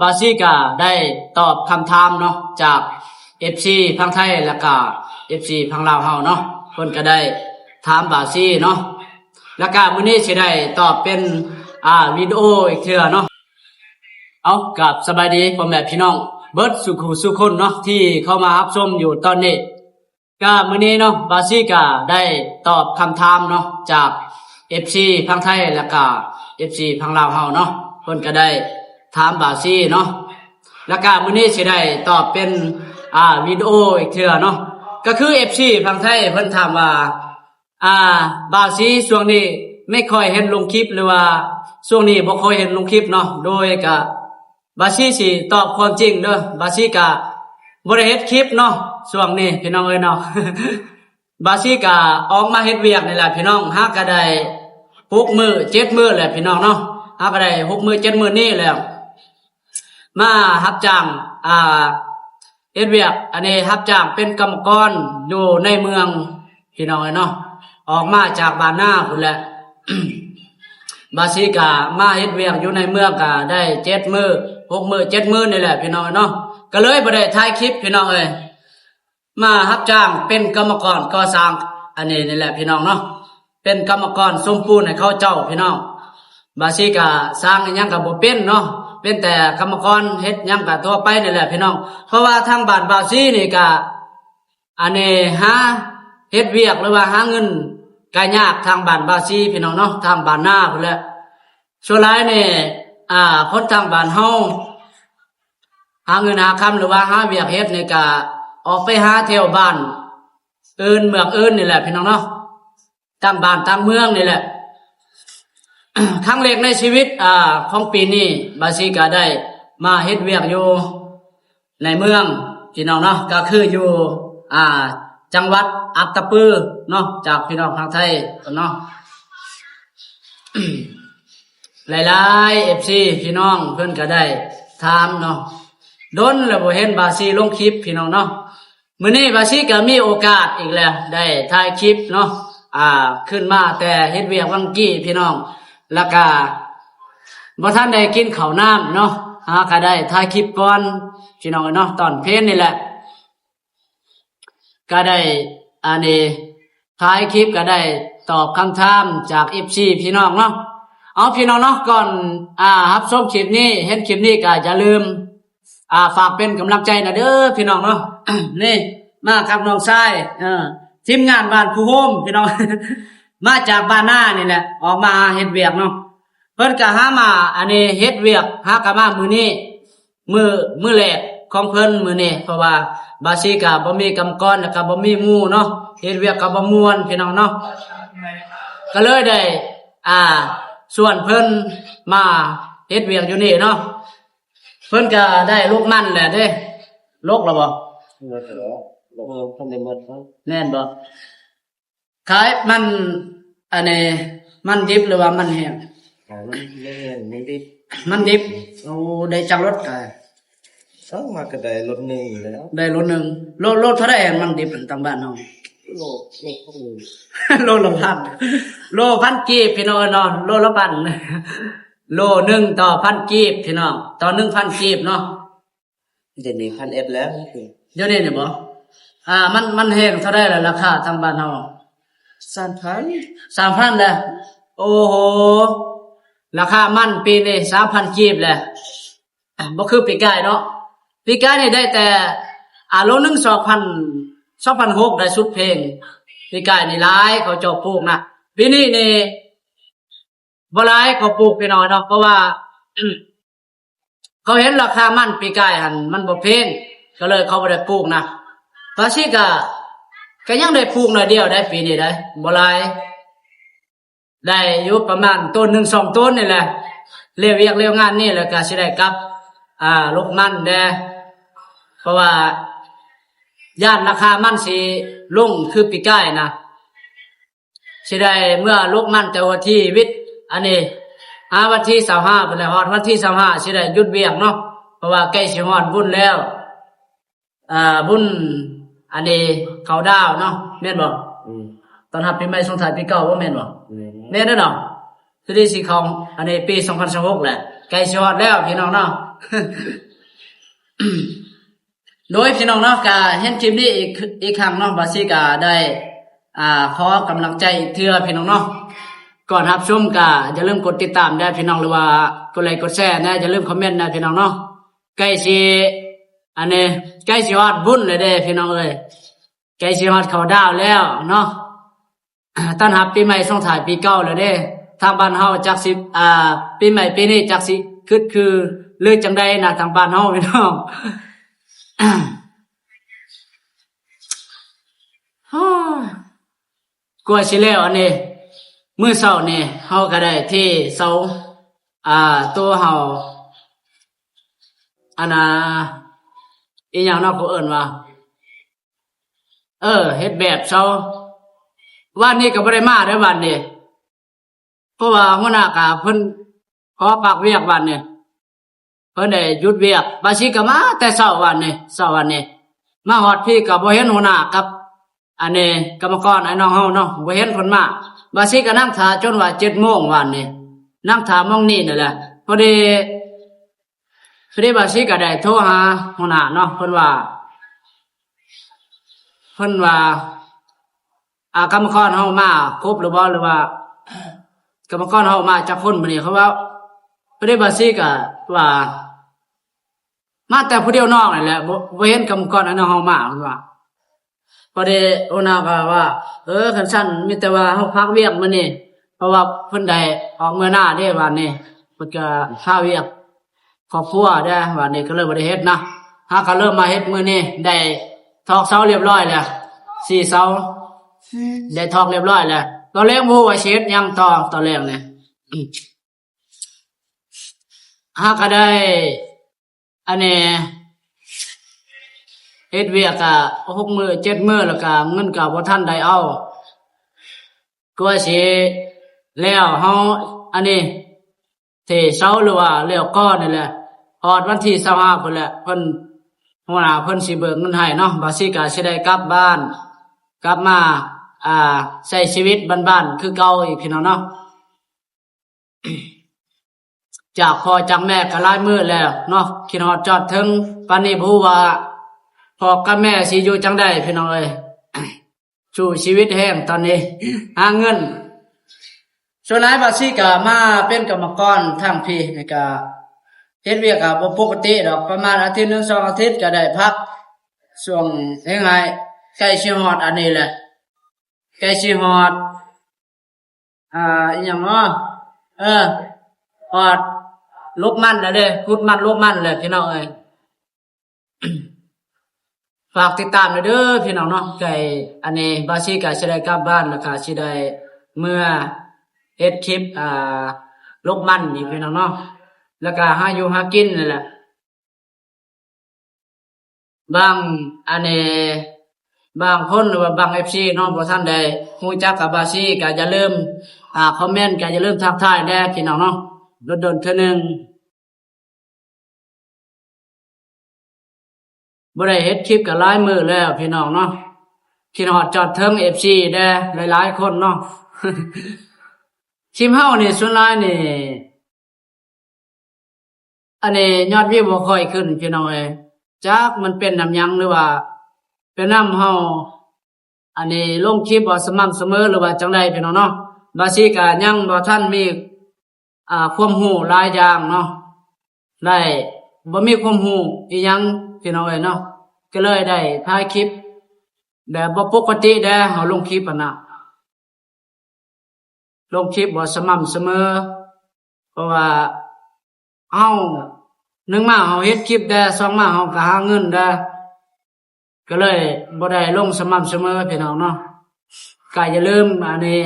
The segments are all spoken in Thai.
บาซี่ก็ได้ตอบคำถามเนาะจาก FC พังไทยแล้วก็ FC พังลาวเฮาเนาะเพิ่นก็ได้ถามบาซี่เนาะแล้วก็มื้อนี้สิได้ตอบเป็นวิดีโออีกเทื่อเนาะเอากับสบายดีพ่อแม่พี่น้องเบิดสุขสุขคนเนาะที่เข้ามารับชมอยู่ตอนนี้ก็มื้อนี้เนาะบาซี่ก็ได้ตอบคำถามเนาะจาก FC พังไทยแล้วก็ FC พังลาวเฮาเนาะเพิ่นก็ได้ถามบาซี่เนาะแล้วก็มื้อนี้สิได้ตอบเป็นวิดีโออีกเทื่อเนาะก็คือ FC พังไทยเพิ่นถามว่าบาซี่ช่วงนี้ไม่ค่อยเห็นลงคลิปหรือว่าช่วงนี้บ่ค่อยเห็นลงคลิปเนาะโดยก็บาซี่สิตอบความจริงเด้อบาซี่ก็บ่ได้เฮ็ดคลิปเนาะช่วงนี้พี่น้องเอ้ยเนาะ บาซี่ก็ออกมาเฮ็ดเวียกนี่แหละพี่น้องหาก็ได้6มื้อ7มื้อแหละพี่น้องเนาะหาก็ได้6มื้อ7มื้อนี้แล้วมารับจ้างเฮ็ดเวียกอันนี้รับจ้างเป็นกรรมกรอยู่ในเมืองพี่น้องเอ้ยเนาะออกมาจากบ้านนาพุ่นแหละ บาซี่ก็มาเฮ็ดเวียกอยู่ในเมืองก็ได้7มื้อ6มื้อ7มื้อนี่แหละพี่น้องเนาะก็เลยบ่ได้ถ่ายคลิปพี่น้องเอ้ยมารับจ้างเป็นกรรมกรก่อสร้างอันนี้นี่แหละพี่น้องเนาะเป็นกรรมกรสมปูนให้เขาเจ้าพี่น้องบาซี่ก็สร้างอิหยังก็บ่เป็นเนาะเป็นแต่กรรมกรเฮ็ดหยังก็ทั่วไปนี่แหละพี่น้องเพราะว่าทางบ้านบาซี่นี่ก็อันนี้หาเฮ็ดเวียกหรือว่าหาเงินก็ยากทางบ้านบาซี่พี่น้องเนาะทางบ้านนาพุ่นแหละส่วนหลายนี่คนทางบ้านเฮาหาเงินหาคำหรือว่าหาเวียกเฮ็ดนี่ก็ออกไปหาแถวบ้านอื่นเมืองอื่นนี่แหละพี่น้องเนาะตามบ้านตามเมืองนี่แหละ ครั้งแรกในชีวิตของปีนี้บาซี่ก็ได้มาเฮ็ดเวียกอยู่ในเมืองพี่น้องเนาะก็คืออยู่จังหวัดอัตตปือเนาะจากพี่น้องทางไทยเนาะ หลายๆ FC พี่น้องเพิ่นก็ได้ถามเนาะโดนแล้วบ่เห็นบาซี่ลงคลิปพี่น้องเนาะมื้อนี้บาซี่ก็มีโอกาสอีกแล้วได้ถ่ายคลิปเนาะขึ้นมาแต่เฮ็ดเวียกวังกี้พี่น้องแล้วก็บ่ทันได้กินข้าวน้ำเนาะก็ได้ถ่ายคลิปก่อนพี่น้องเนาะตอนเพลนนี่แหละก็ได้อันนี้ถ่ายคลิปก็ได้ตอบคำถามจาก FC พี่น้องเนาะเอาพี่น้องเนาะก่อนรับชมคลิปนี้เห็นคลิปนี้ก็อย่าลืมฝากเป็นกำลังใจนะเด้อพี่น้องเนาะ นี่มากับน้องชายทีมงานบ้านผู้โฮมพี่น้อง มาจากบ้านนานี่แหละออกมาเฮ็ดเวียกเนาะเพิ่นก็หามาอันนี้เฮ็ดเวียกหาก็มามื้อนี้มื้อแรกของเพิ่นมื้อนี้เพราะว่าบาซี่ก็บ่มีกรรมกรแล้วก็บ่มีหมู่เนาะเฮ็ดเวียกก็บ่ม่วนพี่น้องเนาะก็เลยได้ส่วนเพิ่นมาเฮ็ดเวียกอยู่นี่เนาะเพิ่นก็ได้ลูกมันแหละเด้ลกแล้วบ่ทำได้หมดครับแน่นบ่ขายมันอันนี้มันดิบหรือว่ามันแห้งมันเล่นไม่ดิบมันดิบโอ้ได้จักรถก็ต้องมาก็ได้รถหนึ่งแล้วได้รถหนึงรถเท่าใดมันดิบทางบ้านเฮาโลพวกนี้ โลละพันโลพันกีบพี่น้องเนาะโลละพันโลหนึ่งต่อพันกีบพี่น้องต่อ 1,000 กีบเนาะเดี๋ยวนี้1,100แล้วนี่คือเดี๋ยวนี้เนี่ยบ่มันแห้งเท่าใดล่ะราคาทางบ้านเฮา3,000แล้วโอ้โหราคามันปีนี้ 3,000 กีบแหละบ่คือปีกายเนาะปีกายนี่ได้แต่โลนึง2,600ได้สุดเพลงปีกายนี่หลายเขาเจ้าปลูกนะปีนี้นี่บ่หลายเขาปลูกพี่น้อยเนาะเพราะว่า เขาเห็นราคามันปีกายหั่นมันบ่แพงก็เลยเขาบ่ได้ปลูกนะบาซี่ก็ยังได้ปลูกหน่อยเดียวได้ปีนี้ได้บ่หลายได้อยู่ประมาณต้น1 2ต้นนี่แหละเรียกเวียกเรียกงานนี่แล้วก็สิได้กลับลูกมันแด่เพราะว่าย่านราคามันสิลงคือปีกายนะสิได้เมื่อลูกมันแต่วันที่วิทย์อันนี้วันที่25พุ่นแหละฮอดวันที่25สิได้หยุดเวียกเนาะเพราะว่าใกล้สิฮอดบุญแล้วบุญอันนี้เขาดาวเนาะแม่นบ่ตอนรับปีใหม่ส่งท้ายปีเก่าบ่แม่นบ่แม่นเด้อเนาะคือสิของอันนี้ปี2026แหละใกล้สิฮอดแล้วพี่น้องเนาะ โดยพี่น้องเนาะก็เห็นคลิปนี้อีกครั้งเนาะบาซี่ก็ได้ขอกำลังใจอีกเทื่อพี่น้องเนาะก่อนรับชมก็อย่าลืมกดติดตามได้พี่น้องหรือว่ากดไลค์กดแชร์นะอย่าลืมคอมเมนต์นะพี่น้องเนาะใกล้สิอันนี้ใกล้สิฮอดบุญเลยเด้พี่น้องเอ้ยใกล้สิฮอดเข้าดาวแล้วเนาะ ต้อนรับปีใหม่ส่งท้ายปีเก่าแล้วเด้ทางบ้านเฮาจักสิปีใหม่ปีนี้จักสิคือลือจังได๋นะทางบ้านเฮาพี่น้อง กลัวสิแล้วอันนี้มื้อเช้านี่เฮาก็ได้ที่เสาตัวเฮาอันน่ะอีหยังเนาะเขาเอิ้นว่าเฮ็ดแบบเสาวันนี้ก็บ่ได้มาเด้อวันนี้เพราะว่าหัวหน้าก็เพิ่นขอฝากเวียกวันนี้เพิ่นได้หยุดเวียกบาสิก็มาแต่เช้าวันนี้มาฮอดพี่ก็บ่เห็นหัวหน้ากับอันนี้กรรมกรไอ้น้องเฮาเนาะบ่เห็นเพิ่นมาบาสิก็นั่งท่าจนว่า 7:00 นวันนี้นั่งท่ามองนี่นั่นแหละพอดีบาสิก็ได้โทรหาหัวหน้าเนาะเพิ่นว่ากรรมกรเฮามาครบหรือบ่หรือว่ากรรมกรเฮามาจักคนมื้อนี้เขาว่าพอดีบาสิก็ว่ามาแต่ผู้เดียวน้องนั่นแหละบ่เห็นกรรมกรไอ้น้องเฮามาเพิ่นว่าพอดีหัวหน้าก็ว่าคันซั่นมีแต่ว่าเฮาพักเวียกมื้อนี้เพราะว่าเพิ่นได้ออกมื้อหน้าเด้วันนี้เพิ่นก็พาเวียกครอบครัวเด้วันนี้ก็เลยบ่ได้เฮ็ดนะหาก็เริ่มมาเฮ็ดมื้อนี้ได้ทอกเสาเรียบร้อยแล้ว4เสาได้ทอกเรียบร้อยแล้วตอนแรกบ่ฮู้ว่าสิเฮ็ดหยังต่อตอนแรกนี่หาก็ได้อันนี้เฮ็ดเวียก6 มื้อ7 มื้อแล้วก็เงินก็บ่ทันได้เอาก็สิแล้วเฮาอันนี้ที่เสาหรือว่าแล้วก่อนนี่แหละฮอดวันที่25พุ่นแหละเพิ่นหัวหน้าเพิ่นสิเบิกเงินให้เนาะบาสิก็สิได้กลับบ้านกลับมาใช้ชีวิตบ้านๆคือเก่าอีกพี่น้องเนาะ จากพ่อจากแม่ก็หลายมื้อแล้วเนาะคิดฮอดจอดถึงปานนี้บ่ฮู้ว่าพ่อกับแม่สิอยู่จังได๋พี่น้องเอ้ย สู้ชีวิตแห้งตอนนี้ หาเงินส่วนนายบาสิก็มาเป็นกรรมกรทางพี่นี่ก็เฮ็ดเวียกก็บ่ปกติดอกประมาณอาทิตย์นึง2อาทิตย์ก็ได้พักช่วงยังไงใกล้สิฮอดอันนี้แหละใกล้สิฮอดอีหยังเนาะฮอดลบมันแล้วเด้พุดมันลบมันแล้วพี่น้องเอ้ย ฝากติดตามด้วยเด้อพี่น้องเนาะไก่อันนี้บาสิก็สิได้กลับบ้านแล้วก็สิได้เมื่อเฮ็ดคลิปลบมันนี่พี่น้องเนาะแล้วก็หาอยู่หากินนั่นแหละบางอันนี้บางคนหรือว่าบาง FC เนาะบ่ทันได้ฮู้จักกับบาสิก็อย่าลืมคอมเมนต์ก็อย่าลืมทักทายแด่พี่น้องเนาะโดนๆเทื่อนึงบ่ได้เฮ็ดคลิปก็หลายมื้อแล้วพี่น้องเนาะคิดฮอดจอดเทิง FC แด่หลายๆคนเนาะ ทีมเฮานี่ส่วนหลายนี่อันนี้ยอดวิวบ่ค่อยขึ้นพี่น้องเอ้ยจักมันเป็นน้ำหยังหรือว่าเป็นน้ำเฮาอันนี้ลงคลิปบ่สม่ำเสมอหรือว่าจังไดพี่น้องเนาะบาสิก็ยังบ่ทันมีความรู้หลายอย่างเนาะได้บ่มีความรู้อีหยังพี่น้องเอ้ยเนาะก็เลยได้ถ่ายคลิปแบบบ่ปกติเด้เฮาลงคลิปน่ะลงคลิปบ่สม่ำเสมอเพราะว่าเฮา1มาเฮาเฮ็ดคลิปได้2มาเฮาก็หาเงินได้ก็เลยบ่ได้ลงสม่ำเสมอพี่น้องเนาะก็อย่าลืมอันนี้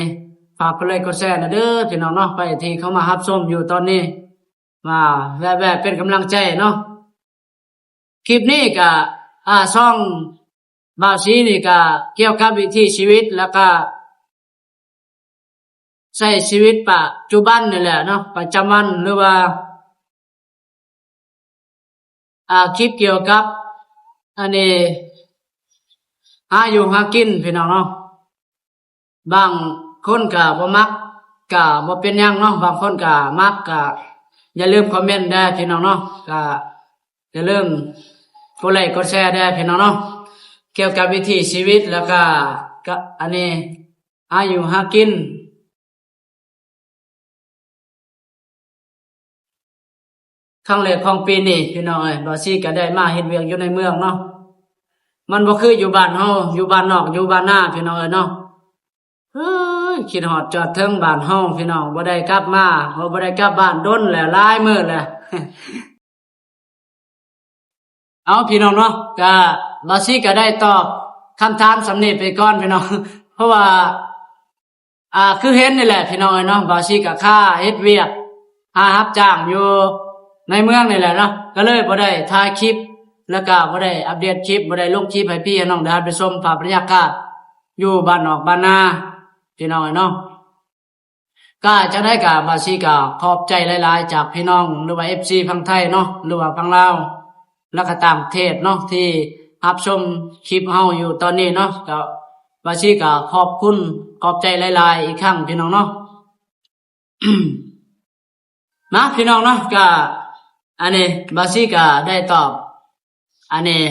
ฝากกดไลค์กดแชร์นะเด้อพี่น้องเนาะไปที่เข้ามารับชมอยู่ตอนนี้มาแวะๆเป็นกำลังใจเนาะคลิปนี้ก็ช่องบ่าวศรีนี่ก็เกี่ยวกับวิถีชีวิตแล้วก็ใช้ชีวิตปัจจุบันนี่แหละเนาะประจำวันหรือว่าคลิปเกี่ยวกับอันนี้หาอยู่หากินพี่น้องเนาะบางคนก็บ่มักก็บ่เป็นหยังเนาะบางคนก็มักก็ อย่าลืมคอมเมนต์ได้พี่น้องเนาะก็อย่าลืมกดไลค์กดแชร์ได้พี่น้องเนาะเกี่ยวกับวิถีชีวิตแล้วก็อันนี้อายุหากินครั้งแรกของปีนี้พี่น้องเอ้ยบาซี่ก็ได้มาเฮ็ดเวียกอยู่ในเมืองเนาะมันบ่คืออยู่บ้านเฮาอยู่บ้านนอกอยู่บ้านนาพี่น้องเอ้ยเนาะเฮ้ยคิดฮอดจอดถึงบ้านเฮาพี่น้องบ่ได้กลับมาบ่ได้กลับบ้านดนแล้วหลายมื้อแล้ว เอาพี่น้องเนาะก็บาซี่ก็ได้ตอบคำถามสำนี้ไปก่อนพี่น้อง เพราะว่าคือเห็นนี่แหละพี่น้องเนาะบาซี่ก็ค่าเฮ็ดเวียกหารับจ้างอยู่ในเมืองนี่แหละเนาะก็เลยบ่ได้ถ่ายคลิปแล้วก็บ่ได้อัปเดตคลิปบ่ได้ลงคลิปให้พี่น้องได้ไปชมภาพบรรยากาศอยู่บ้านนอกบ้านนาพี่น้องเนาะก็จะได้กับบาซี่ก็ขอบใจหลายๆจากพี่น้องหรือว่า FC ฝั่งไทยเนาะหรือว่าฝั่งลาวแล้วก็ต่างประเทศเนาะที่รับชมคลิปเฮาอยู่ตอนนี้เนาะก็บาซี่ก็ขอบคุณขอบใจหลายๆอีกครั้งพี่น้องเนาะ นะพี่น้องเนาะก็อันนี้บาซี่ก็ได้ตอบอันนี้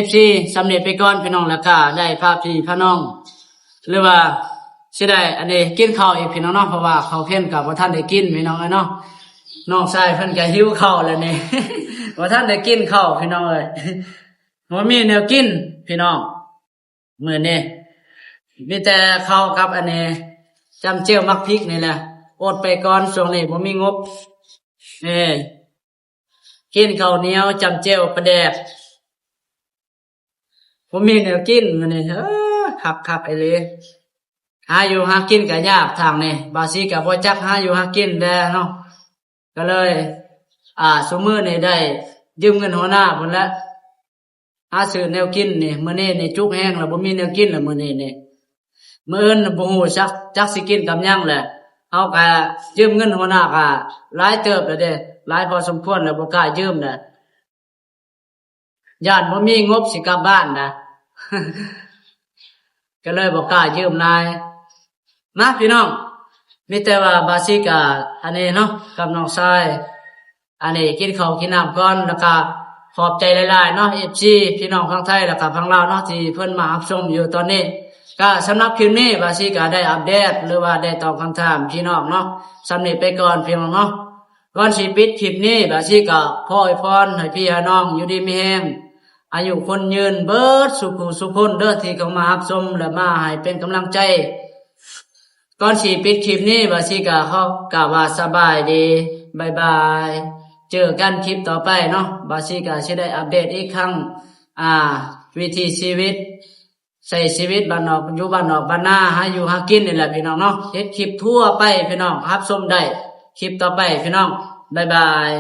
FC สำเร็จไปก่อนพี่น้องแล้วก็ได้พาพี่พาน้องหรือว่าสิได้อันนี้กินข้าวอีกพี่น้องเนาะเพราะว่าข้าวเพ็ญก็บ่ทันได้กินพี่น้องเนาะน้องชายเพิ่นก็หิวข้าวแล้วนี่ บ่ทันได้กินข้าวพี่น้องเอ้ย บ่มีแนวกินพี่น้องมื้อนี้มีแต่ข้าวกับอันนี้จำเจียวมักพริกนี่แหละอดไปก่อนช่วงนี้บ่มีงบกินข้าวเหนียวจำเจียวปลาแดกบ่มีแนวกินมื้อนี้คักๆไอ้เลยหาอยู่หากินก็ยากทางนี้บาซี่ก็บ่จักหาอยู่หากินแลเนาะก็เลยซุมื้อนี้ได้ยืมเงินหัวหน้าพุ่นละหาซื้อแนวกินนี่มื้อนี้นี่จุกแห้งแล้วบ่มีแนวกินแล้วมื้อนี้นี่มื้ออื่นบ่ฮู้จักสิกินกับหยังแหละเฮาก็ยืมเงินหัวหน้าก็หลายเติบแล้วเด้หลายพอสมควรแล้วบ่กล้ายืมน่ะย้านบ่มีงบสิกลับบ้านน่ะ ก็เลยบ่กล้ายืมนายนะพี่น้องมีแต่ว่าบาซี่ก็อันนี้เนาะกับน้องชายอันนี้กินข้าวกินน้ำก่อนแล้วก็ขอบใจหลายๆเนาะ FC พี่น้องฝั่งไทยแล้วก็ฝั่งลาวเนาะที่เพิ่นมารับชมอยู่ตอนนี้ก็สำหรับคลิปนี้บาซี่ก็ได้อัปเดตหรือว่าได้ตอบคำถามพี่น้องเนาะสำนี้ไปก่อนพี่น้องเนาะก่อนสิปิดคลิปนี้บาซี่ก็ขออวยพรให้พี่น้องอยู่ดีมีแรงอายุคนยืนเบิดสุขสุขคนเด้อที่เข้ามารับชมและมาให้เป็นกำลังใจก่อนสิปิดคลิปนี้บาซี่ก็ขอกล่าวว่าสบายดีบ๊ายบายเจอกันคลิปต่อไปเนาะบาซี่ก็สิได้อัปเดตอีกครั้งวิถีชีวิตใช้ชีวิตบ้านนอกอยู่บ้านนอกบ้านนาหาอยู่หากินนี่แหละพี่น้องเนาะเฮ็ดคลิปทั่วไปพี่น้องรับชมได้คลิปต่อไปพี่น้องบ๊ายบาย